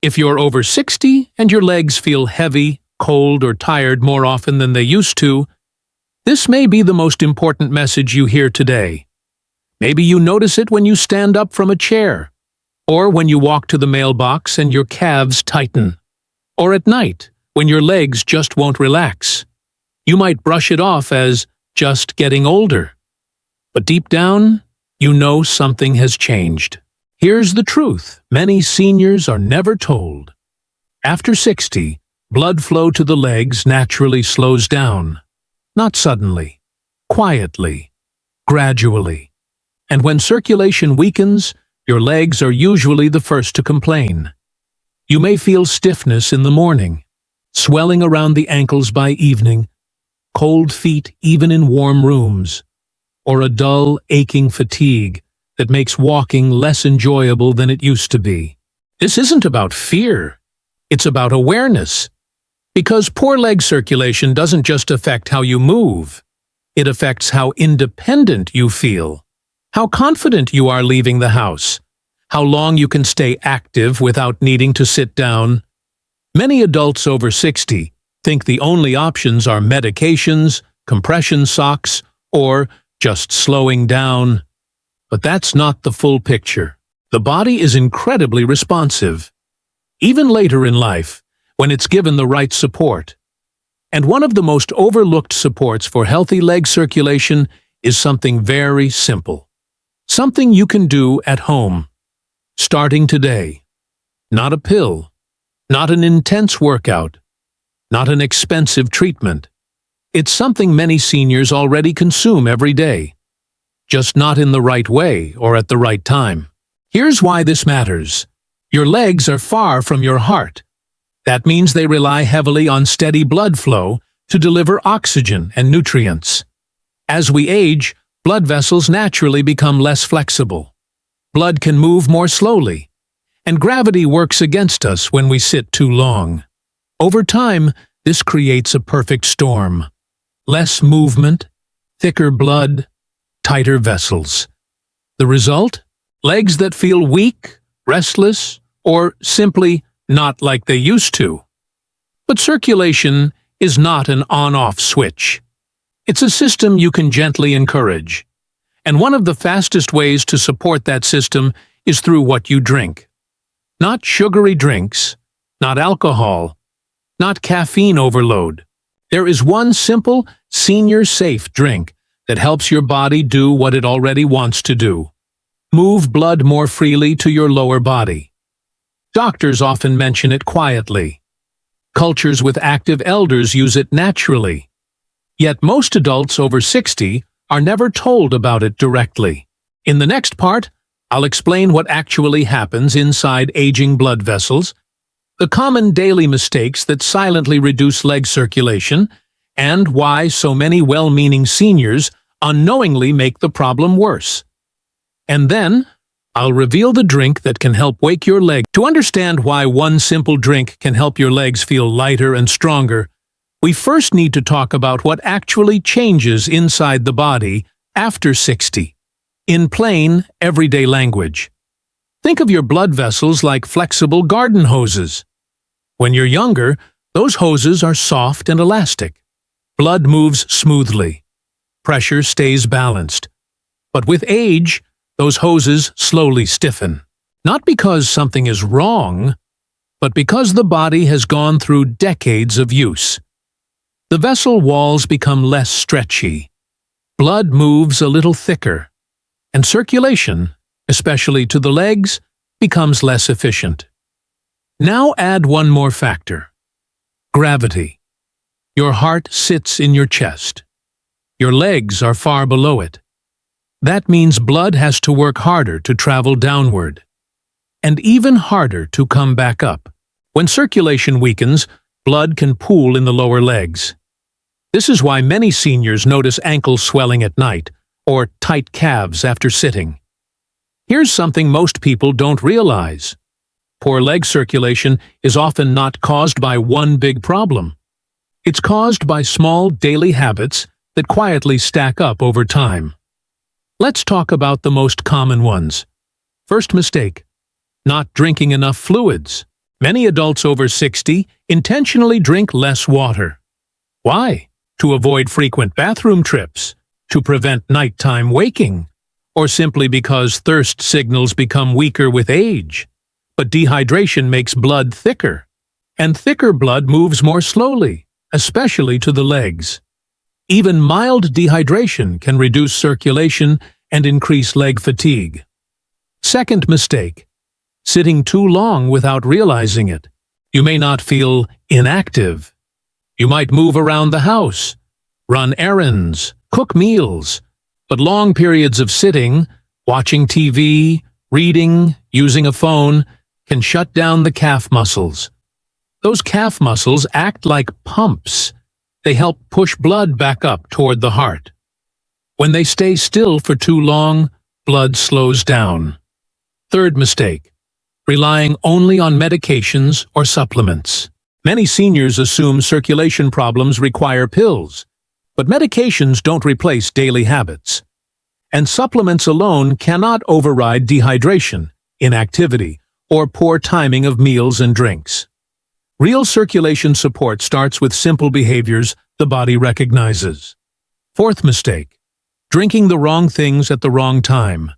If you're over 60 and your legs feel heavy, cold, or tired more often than they used to, this may be the most important message you hear today. Maybe you notice it when you stand up from a chair, or when you walk to the mailbox and your calves tighten, or at night when your legs just won't relax. You might brush it off as just getting older. But deep down, you know something has changed. Here's the truth many seniors are never told. After 60, blood flow to the legs naturally slows down. Not suddenly, quietly, gradually. And when circulation weakens, your legs are usually the first to complain. You may feel stiffness in the morning, swelling around the ankles by evening, cold feet even in warm rooms, or a dull, aching fatigue that makes walking less enjoyable than it used to be. This isn't about fear, it's about awareness. Because poor leg circulation doesn't just affect how you move, it affects how independent you feel, how confident you are leaving the house, how long you can stay active without needing to sit down. Many adults over 60 think the only options are medications, compression socks, or just slowing down. But that's not the full picture. The body is incredibly responsive, even later in life, when it's given the right support. And one of the most overlooked supports for healthy leg circulation is something very simple. Something you can do at home, starting today. Not a pill, not an intense workout, not an expensive treatment. It's something many seniors already consume every day, just not in the right way or at the right time. Here's why this matters. Your legs are far from your heart. That means they rely heavily on steady blood flow to deliver oxygen and nutrients. As we age, blood vessels naturally become less flexible. Blood can move more slowly, and gravity works against us when we sit too long. Over time, this creates a perfect storm. Less movement, thicker blood, tighter vessels. The result? Legs that feel weak, restless, or simply not like they used to. But circulation is not an on-off switch. It's a system you can gently encourage. And one of the fastest ways to support that system is through what you drink. Not sugary drinks, not alcohol, not caffeine overload. There is one simple, senior-safe drink that helps your body do what it already wants to do. Move blood more freely to your lower body. Doctors often mention it quietly. Cultures with active elders use it naturally. Yet most adults over 60 are never told about it directly. In the next part, I'll explain what actually happens inside aging blood vessels, the common daily mistakes that silently reduce leg circulation, and why so many well-meaning seniors unknowingly make the problem worse. And then, I'll reveal the drink that can help wake your leg. To understand why one simple drink can help your legs feel lighter and stronger, we first need to talk about what actually changes inside the body after 60. In plain, everyday language. Think of your blood vessels like flexible garden hoses. When you're younger, those hoses are soft and elastic. Blood moves smoothly. Pressure stays balanced. But with age, those hoses slowly stiffen. Not because something is wrong, but because the body has gone through decades of use. The vessel walls become less stretchy. Blood moves a little thicker. And circulation, especially to the legs, becomes less efficient. Now add one more factor. Gravity. Your heart sits in your chest. Your legs are far below it. That means blood has to work harder to travel downward, and even harder to come back up. When circulation weakens, blood can pool in the lower legs. This is why many seniors notice ankle swelling at night, or tight calves after sitting. Here's something most people don't realize. Poor leg circulation is often not caused by one big problem. It's caused by small daily habits that quietly stack up over time. Let's talk about the most common ones. First mistake: not drinking enough fluids. Many adults over 60 intentionally drink less water. Why? To avoid frequent bathroom trips, to prevent nighttime waking, or simply because thirst signals become weaker with age. But dehydration makes blood thicker, and thicker blood moves more slowly, especially to the legs. Even mild dehydration can reduce circulation and increase leg fatigue. Second mistake: sitting too long without realizing it. You may not feel inactive. You might move around the house, run errands, cook meals, but long periods of sitting, watching TV, reading, using a phone, can shut down the calf muscles. Those calf muscles act like pumps. They help push blood back up toward the heart. When they stay still for too long, blood slows down. Third mistake: relying only on medications or supplements. Many seniors assume circulation problems require pills, but medications don't replace daily habits. And supplements alone cannot override dehydration, inactivity, or poor timing of meals and drinks. Real circulation support starts with simple behaviors the body recognizes. Fourth mistake: drinking the wrong things at the wrong time.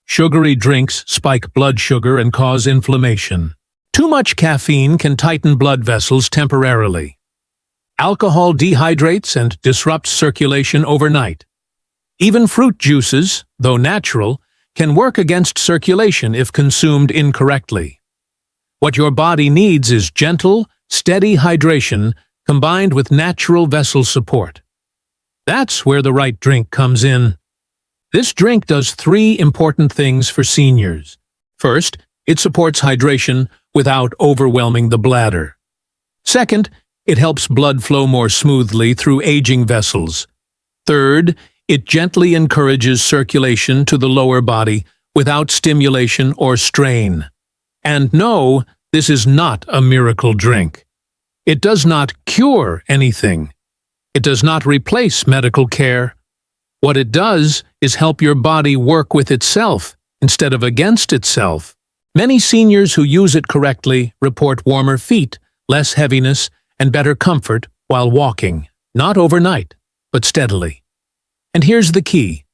Sugary drinks spike blood sugar and cause inflammation. Too much caffeine can tighten blood vessels temporarily. Alcohol dehydrates and disrupts circulation overnight. Even fruit juices, though natural, can work against circulation if consumed incorrectly. What your body needs is gentle, steady hydration combined with natural vessel support. That's where the right drink comes in. This drink does three important things for seniors. First, it supports hydration without overwhelming the bladder. Second, it helps blood flow more smoothly through aging vessels. Third, it gently encourages circulation to the lower body without stimulation or strain. And no, this is not a miracle drink. It does not cure anything. It does not replace medical care. What it does is help your body work with itself instead of against itself. Many seniors who use it correctly report warmer feet, less heaviness, and better comfort while walking, not overnight, but steadily. And here's the key: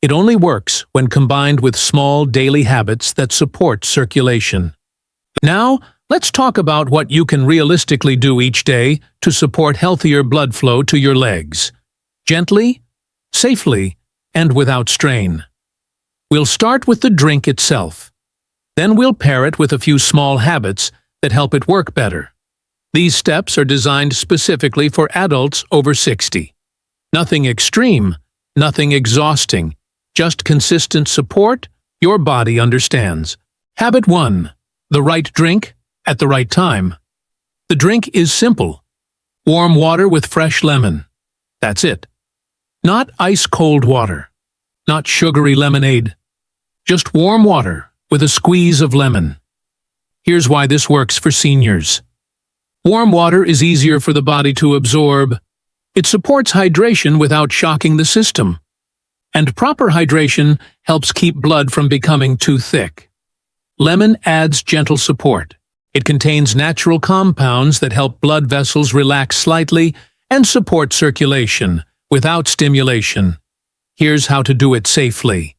it only works when combined with small daily habits that support circulation. Now, let's talk about what you can realistically do each day to support healthier blood flow to your legs. Gently, safely, and without strain. We'll start with the drink itself. Then we'll pair it with a few small habits that help it work better. These steps are designed specifically for adults over 60. Nothing extreme, nothing exhausting, just consistent support your body understands. Habit 1. The right drink at the right time. The drink is simple. Warm water with fresh lemon. That's it. Not ice-cold water. Not sugary lemonade. Just warm water with a squeeze of lemon. Here's why this works for seniors. Warm water is easier for the body to absorb. It supports hydration without shocking the system. And proper hydration helps keep blood from becoming too thick. Lemon adds gentle support. It contains natural compounds that help blood vessels relax slightly and support circulation without stimulation. Here's how to do it safely.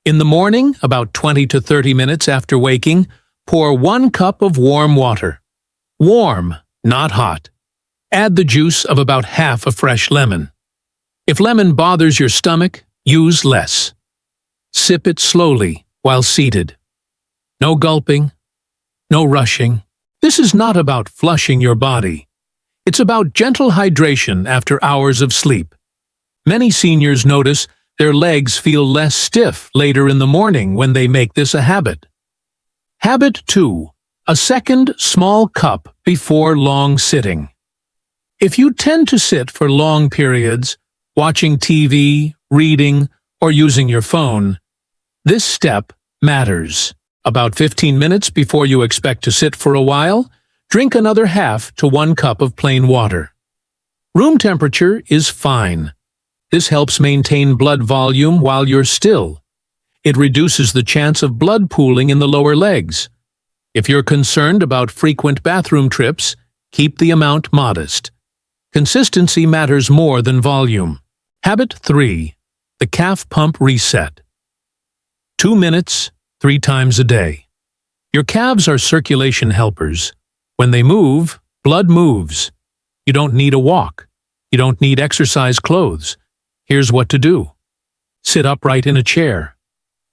In the morning, about 20 to 30 minutes after waking, pour 1 cup of warm water. Warm, not hot. Add the juice of about half a fresh lemon. If lemon bothers your stomach, use less. Sip it slowly while seated. No gulping, no rushing. This is not about flushing your body. It's about gentle hydration after hours of sleep. Many seniors notice their legs feel less stiff later in the morning when they make this a habit. Habit 2. A second small cup before long sitting. If you tend to sit for long periods, watching TV, reading, or using your phone, this step matters. About 15 minutes before you expect to sit for a while, drink another half to 1 cup of plain water. Room temperature is fine. This helps maintain blood volume while you're still. It reduces the chance of blood pooling in the lower legs. If you're concerned about frequent bathroom trips, keep the amount modest. Consistency matters more than volume. Habit 3. The calf pump reset. 2 minutes, 3 times a day. Your calves are circulation helpers. When they move, blood moves. You don't need a walk. You don't need exercise clothes. Here's what to do. Sit upright in a chair.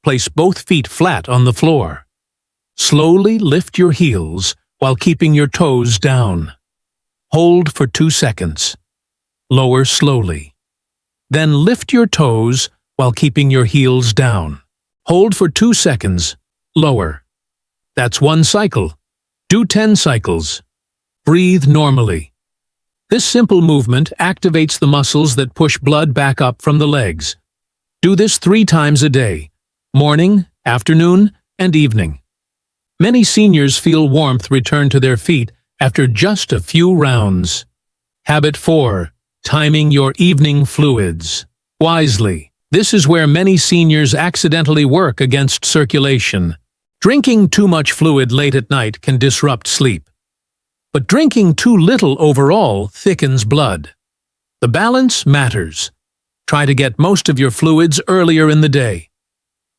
Place both feet flat on the floor. Slowly lift your heels while keeping your toes down. Hold for 2 seconds. Lower slowly. Then lift your toes while keeping your heels down. Hold for 2 seconds. Lower. That's 1 cycle. Do 10 cycles. Breathe normally. This simple movement activates the muscles that push blood back up from the legs. Do this 3 times a day, morning, afternoon, and evening. Many seniors feel warmth return to their feet after just a few rounds. Habit 4. Timing your evening fluids. Wisely. This is where many seniors accidentally work against circulation. Drinking too much fluid late at night can disrupt sleep. But drinking too little overall thickens blood. The balance matters. Try to get most of your fluids earlier in the day.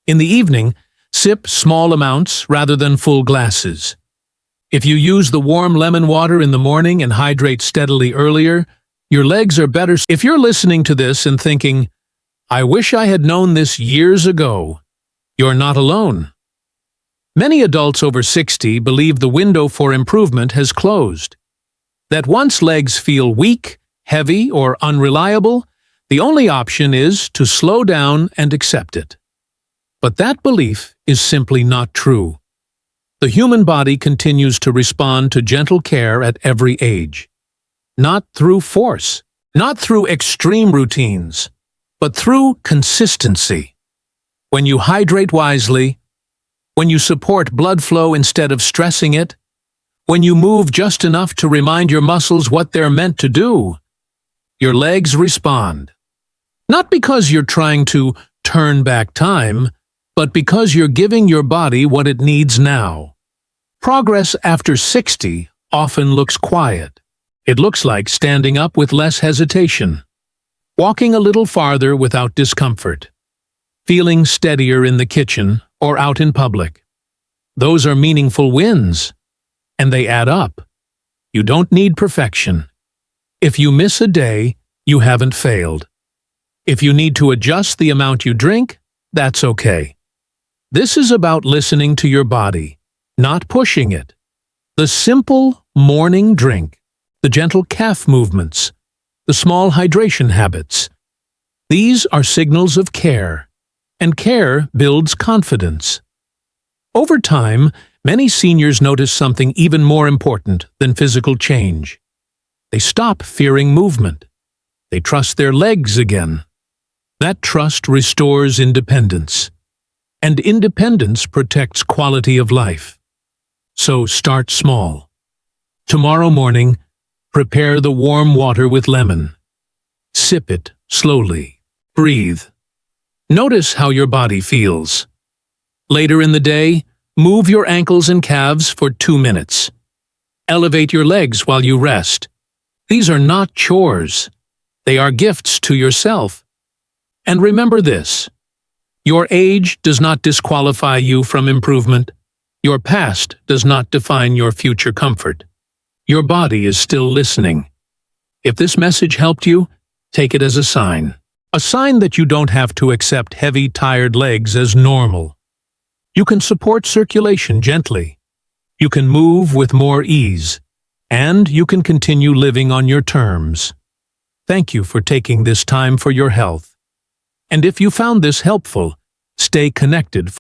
In the evening, sip small amounts rather than full glasses. If you use the warm lemon water in the morning and hydrate steadily earlier, your legs are better. If you're listening to this and thinking, "I wish I had known this years ago," you're not alone. Many adults over 60 believe the window for improvement has closed. That once legs feel weak, heavy, or unreliable, the only option is to slow down and accept it. But that belief is simply not true. The human body continues to respond to gentle care at every age. Not through force, not through extreme routines, but through consistency. When you hydrate wisely, when you support blood flow instead of stressing it, when you move just enough to remind your muscles what they're meant to do, your legs respond. Not because you're trying to turn back time, but because you're giving your body what it needs now. Progress after 60 often looks quiet. It looks like standing up with less hesitation, walking a little farther without discomfort, feeling steadier in the kitchen or out in public. Those are meaningful wins, and they add up. You don't need perfection. If you miss a day, you haven't failed. If you need to adjust the amount you drink, that's okay. This is about listening to your body, not pushing it. The simple morning drink, the gentle calf movements, the small hydration habits. These are signals of care, and care builds confidence. Over time, many seniors notice something even more important than physical change. They stop fearing movement. They trust their legs again. That trust restores independence. And independence protects quality of life. So start small. Tomorrow morning, prepare the warm water with lemon. Sip it slowly. Breathe. Notice how your body feels. Later in the day, move your ankles and calves for 2 minutes. Elevate your legs while you rest. These are not chores. They are gifts to yourself. And remember this. Your age does not disqualify you from improvement. Your past does not define your future comfort. Your body is still listening. If this message helped you, take it as a sign. A sign that you don't have to accept heavy, tired legs as normal. You can support circulation gently. You can move with more ease. And you can continue living on your terms. Thank you for taking this time for your health. And if you found this helpful, stay connected.